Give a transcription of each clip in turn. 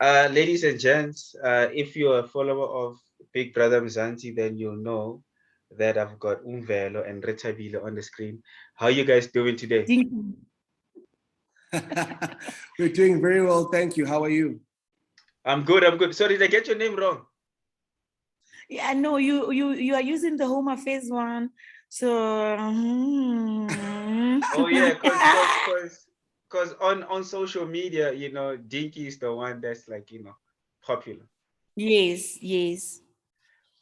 Ladies and gents, if you're a follower of Big Brother Mzansi, then you'll know that I've got Mvelo and Rethabile on the screen. How you guys doing today? We're doing very well, thank you. How are you? I'm good, I'm good. Sorry, did I get your name wrong? Yeah, no, you are using the Home Affairs one. So Oh yeah, cause on social media, Dinky is the one that's like, popular. yes.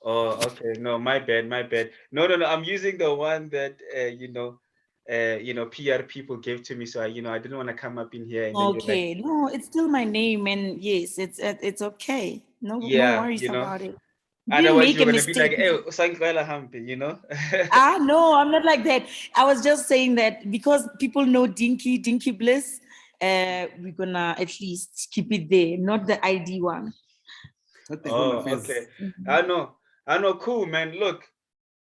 Oh, okay. No, my bad, my bad. No, no, no. I'm using the one that PR people gave to me. So I didn't want to come up in here and then you're like, Okay, no, it's still my name, and yes, it's okay. No yeah, worries about it. Didn't Otherwise make you're a gonna be like, mistake. hey, Sankvela Hampi. Ah, no, I'm not like that. I was just saying that because people know Dinkybliss, we're gonna at least keep it there, not the ID one. Oh, okay. I know. Cool, man. Look,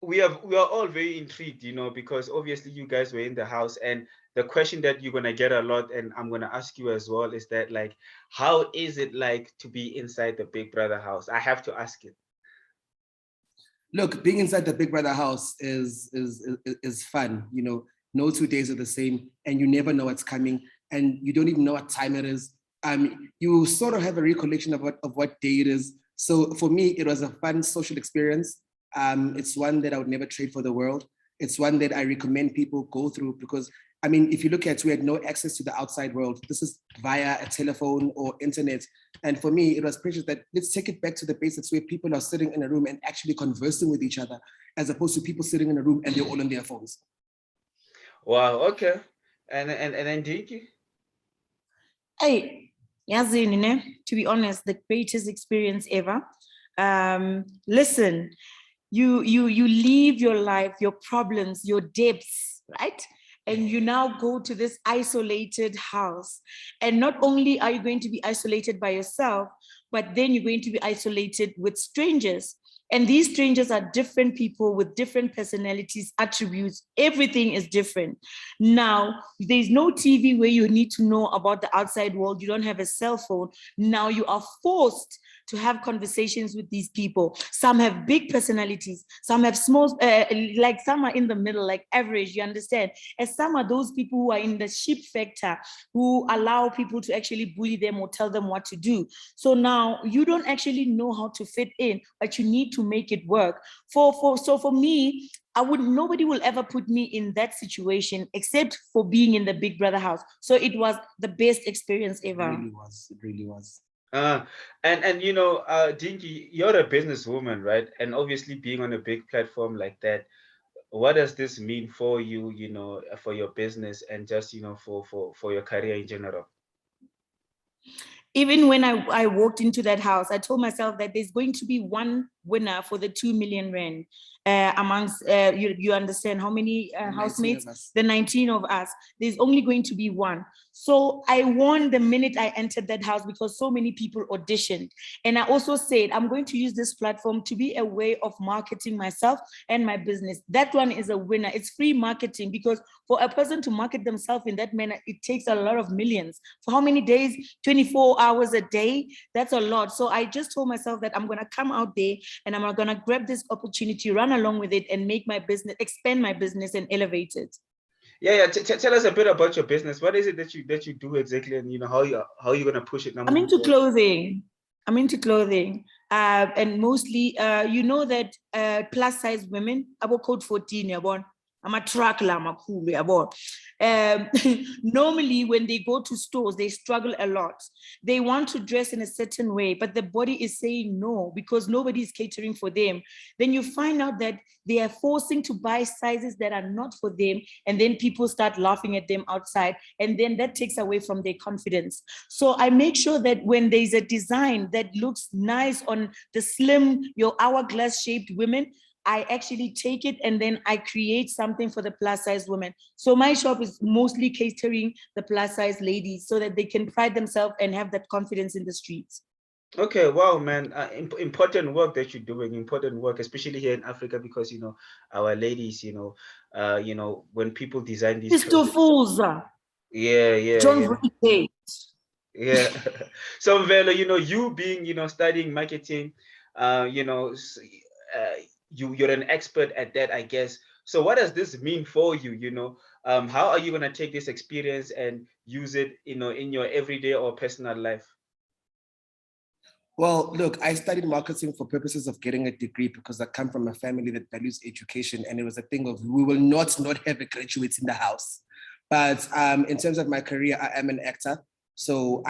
we are all very intrigued, because obviously you guys were in the house, and the question that you're gonna get a lot, and I'm gonna ask you as well, is that like, how is it like to be inside the Big Brother house? I have to ask it. Look, being inside the Big Brother house is fun. No 2 days are the same, and you never know what's coming, and you don't even know what time it is. You sort of have a recollection of what day it is. So for me, it was a fun social experience. It's one that I would never trade for the world. It's one that I recommend people go through because, I mean, if you look at, we had no access to the outside world. This is via a telephone or internet. And for me, it was precious that let's take it back to the basics where people are sitting in a room and actually conversing with each other, as opposed to people sitting in a room and they're all on their phones. Wow, okay. And then Dinky? Hey, Yazin, to be honest, the greatest experience ever. Listen, you leave your life, your problems, your debts, right? And you now go to this isolated house. And not only are you going to be isolated by yourself, but then you're going to be isolated with strangers. And these strangers are different people with different personalities, attributes. Everything is different. Now, there's no TV where you need to know about the outside world. You don't have a cell phone. Now you are forced to have conversations with these people. Some have big personalities, some have small, like some are in the middle, like average, you understand? And some are those people who are in the sheep factor, who allow people to actually bully them or tell them what to do. So now you don't actually know how to fit in, but you need to make it work. So for me, nobody will ever put me in that situation except for being in the Big Brother house. So it was the best experience ever. It really was. And Dinky, you're a businesswoman, right? And obviously being on a big platform like that, what does this mean for you, for your business and just, for your career in general? Even when I walked into that house, I told myself that there's going to be one winner for the 2 million rand amongst, you understand how many housemates? The 19 of us. There's only going to be one. So I won the minute I entered that house because so many people auditioned. And I also said, I'm going to use this platform to be a way of marketing myself and my business. That one is a winner. It's free marketing because for a person to market themselves in that manner, it takes a lot of millions. For how many days? 24 hours a day. That's a lot. So I just told myself that I'm going to come out there and I'm going to grab this opportunity, run along with it, and make my business, expand my business, and elevate it. Yeah. Tell us a bit about your business. What is it that you do exactly, and how you gonna push it now? I'm into clothing. And mostly, you know that plus size women, about code 14, I'm a track lama cool. Normally, when they go to stores, they struggle a lot. They want to dress in a certain way, but the body is saying no because nobody is catering for them. Then you find out that they are forcing to buy sizes that are not for them, and then people start laughing at them outside, and then that takes away from their confidence. So I make sure that when there's a design that looks nice on the slim, your hourglass shaped women, I actually take it and then I create something for the plus size women. So my shop is mostly catering the plus size ladies so that they can pride themselves and have that confidence in the streets. Okay, wow, man. Important work that you're doing, important work, especially here in Africa, because our ladies, when people design these It's to clothes. fools. Yeah. Don't really. Yeah. So Mvelo, you being, studying marketing, you know, you're an expert at that, I guess. So what does this mean for you? How are you gonna take this experience and use it, in your everyday or personal life? Well, look, I studied marketing for purposes of getting a degree because I come from a family that values education, and it was a thing of we will not have a graduate in the house. But in terms of my career, I am an actor. So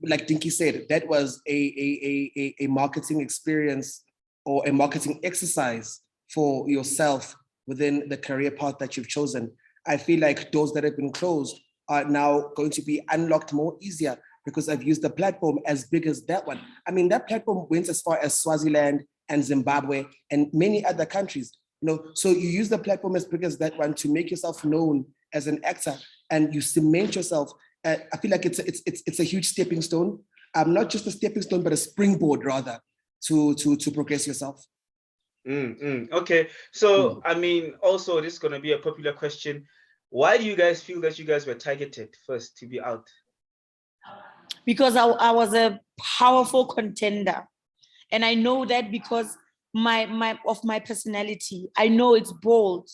like Dinky said, that was a marketing experience or a marketing exercise for yourself within the career path that you've chosen. I feel like doors that have been closed are now going to be unlocked more easier because I've used the platform as big as that one. I mean, that platform went as far as Swaziland and Zimbabwe and many other countries. So you use the platform as big as that one to make yourself known as an actor, and you cement yourself. I feel like it's a huge stepping stone. Not just a stepping stone, but a springboard rather to progress yourself. Okay, so I mean, also this is gonna be a popular question. Why do you guys feel that you guys were targeted first to be out? Because I was a powerful contender. And I know that because my personality. I know it's bold.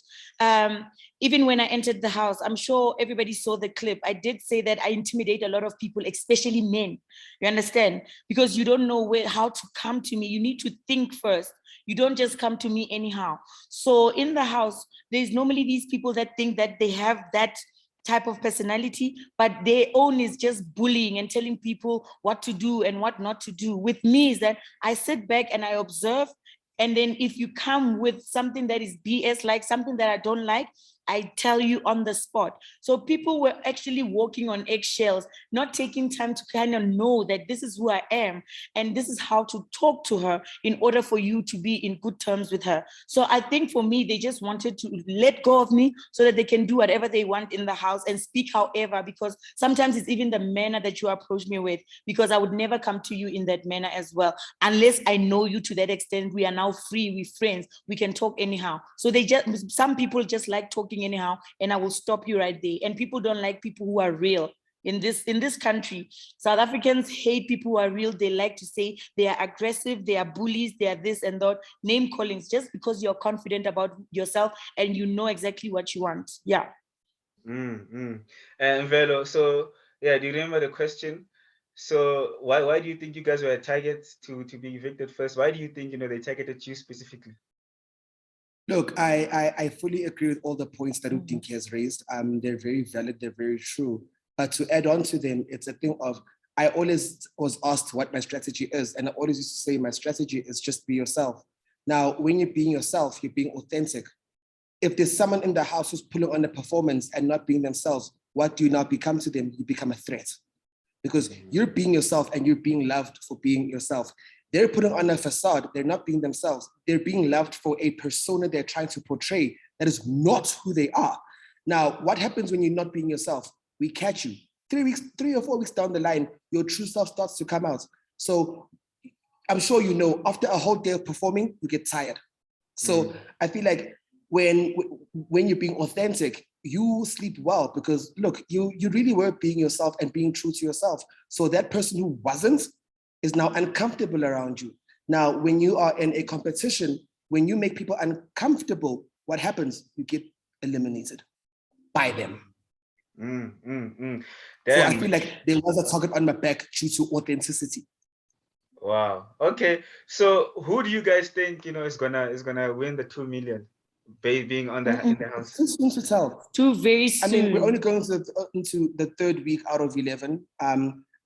Even when I entered the house, I'm sure everybody saw the clip. I did say that I intimidate a lot of people, especially men. You understand? Because you don't know how to come to me. You need to think first. You don't just come to me anyhow. So in the house, there's normally these people that think that they have that type of personality, but their own is just bullying and telling people what to do and what not to do. With me is that I sit back and I observe, and then if you come with something that is BS, like something that I don't like, I tell you on the spot. So people were actually walking on eggshells, not taking time to kind of know that this is who I am and this is how to talk to her in order for you to be in good terms with her. So I think for me, they just wanted to let go of me so that they can do whatever they want in the house and speak however, because sometimes it's even the manner that you approach me with, because I would never come to you in that manner as well. Unless I know you to that extent, we are now free, we're friends, we can talk anyhow. So some people just like talking anyhow, and I will stop you right there. And people don't like people who are real. In this country, South Africans hate people who are real. They like to say they are aggressive, they are bullies, they are this and that, name callings, just because you're confident about yourself and you know exactly what you want. Yeah. And Velo, so yeah, do you remember the question? So why do you think you guys were a target to be evicted first? Why do you think they targeted you specifically? Look, I fully agree with all the points that Dinky has raised. They're very valid, they're very true. But to add on to them, it's a thing of, I always was asked what my strategy is. And I always used to say my strategy is just be yourself. Now, when you're being yourself, you're being authentic. If there's someone in the house who's pulling on a performance and not being themselves, what do you now become to them? You become a threat. Because you're being yourself and you're being loved for being yourself. They're putting on a facade, they're not being themselves. They're being loved for a persona they're trying to portray that is not who they are. Now, what happens when you're not being yourself? We catch you. 3 or 4 weeks down the line, your true self starts to come out. So I'm sure you know, after a whole day of performing, you get tired. So I feel like when you're being authentic, you sleep well because look, you really were being yourself and being true to yourself. So that person who wasn't is now uncomfortable around you. Now, when you are in a competition, when you make people uncomfortable, what happens? You get eliminated by them. So I feel like there was a target on my back due to authenticity. Wow. Okay. So who do you guys think is gonna win the 2 million? Being in the house. Too soon to tell. Too very soon. I mean, we're only going into the 3rd week out of 11.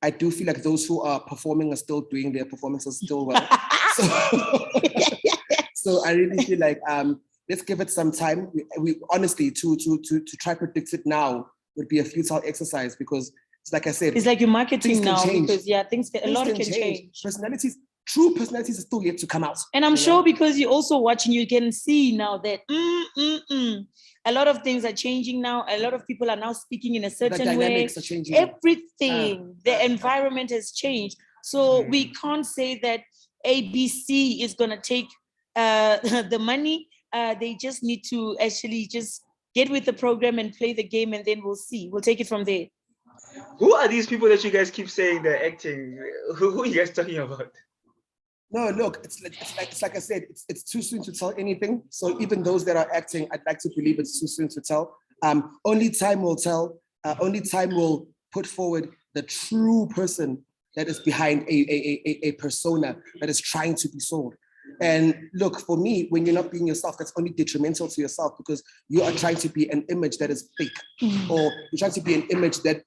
I do feel like those who are performing are still doing their performances still well. So I really feel like let's give it some time. We honestly to try to predict it now would be a futile exercise because it's like I said, it's like you're marketing now because a lot can change. True personalities are still yet to come out. And I'm sure because you're also watching, you can see now that a lot of things are changing now. A lot of people are now speaking in a certain way. Everything, the environment has changed. So we can't say that ABC is going to take the money. They just need to actually just get with the program and play the game, and then we'll see. We'll take it from there. Who are these people that you guys keep saying they're acting? Who are you guys talking about? No, look, it's like I said, it's too soon to tell anything. So even those that are acting, I'd like to believe it's too soon to tell. Only time will tell. Only time will put forward the true person that is behind a persona that is trying to be sold. And look, for me, when you're not being yourself, that's only detrimental to yourself because you are trying to be an image that is fake, or you're trying to be an image that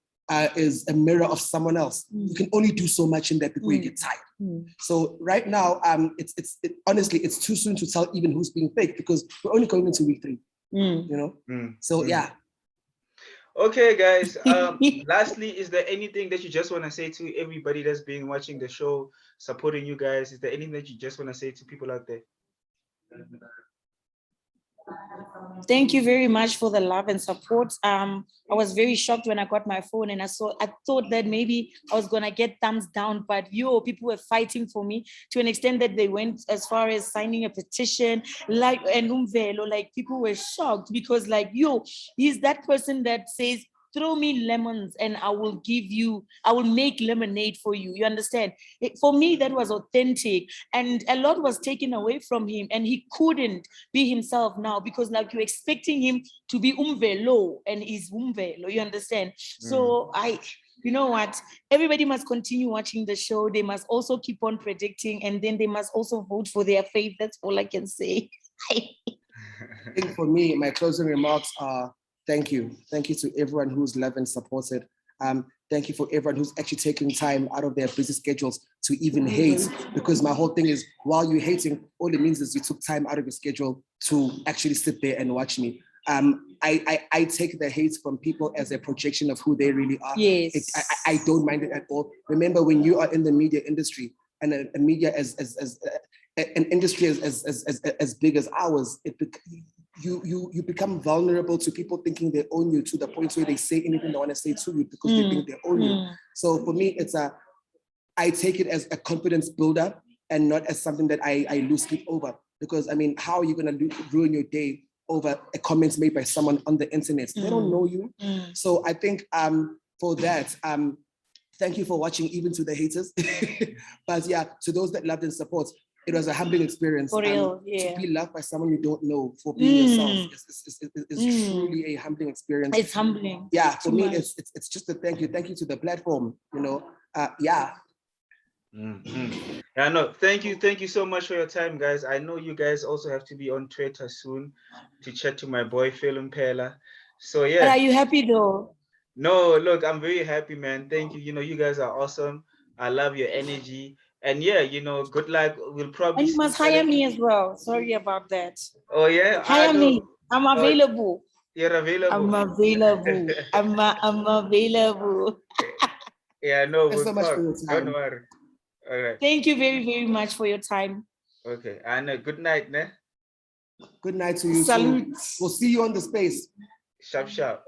is a mirror of someone else. You can only do so much in that before you get tired. So right now, honestly, it's too soon to tell even who's being fake because we're only going into week 3. You know, so yeah. Okay, guys. Lastly, is there anything that you just want to say to everybody that's been watching the show, supporting you guys? Is there anything that you just want to say to people out there? Thank you very much for the love and support. I was very shocked when I got my phone and I thought that maybe I was gonna get thumbs down, but people were fighting for me to an extent that they went as far as signing a petition, like and Mvelo, like people were shocked because he's that person that says, throw me lemons and I will make lemonade for you. You understand? For me, that was authentic. And a lot was taken away from him and he couldn't be himself now because you're expecting him to be Mvelo and he's Mvelo. You understand? So you know what? Everybody must continue watching the show. They must also keep on predicting and then they must also vote for their faith. That's all I can say. I think for me, my closing remarks are, thank you. Thank you to everyone who's loved and supported. Thank you for everyone who's actually taking time out of their busy schedules to even hate, because my whole thing is, while you're hating, all it means is you took time out of your schedule to actually sit there and watch me. I take the hate from people as a projection of who they really are. Yes. I don't mind it at all. Remember, when you are in the media industry and a media as an industry as big as ours, you become vulnerable to people thinking they own you to the point where they say anything they want to say to you because they think they own you. So for me, I take it as a confidence builder and not as something that I lose sleep over. Because I mean, how are you going to ruin your day over a comment made by someone on the internet? They don't know you. So I think for that, thank you for watching, even to the haters. But yeah, to those that loved and support, it was a humbling experience. For real, to be loved by someone you don't know for being yourself is truly a humbling experience. It's humbling. Yeah, for me, it's just a thank you. Thank you to the platform, yeah. Yeah, no, thank you so much for your time, guys. I know you guys also have to be on Twitter soon to chat to my boy Phil Mpela. So yeah. But are you happy though? No, look, I'm very happy, man. Thank you. You guys are awesome. I love your energy. And yeah, good luck. We'll probably. And you must hire me as well. Sorry about that. Oh yeah, hire me. I'm available. You're available. I'm available. I'm available. Yeah, no, Thanks so much for your time. Don't worry. All right. Thank you very, very much for your time. Okay, and good night, ne? Good night to you. Salute. We'll see you on the space. Sharp. Sharp.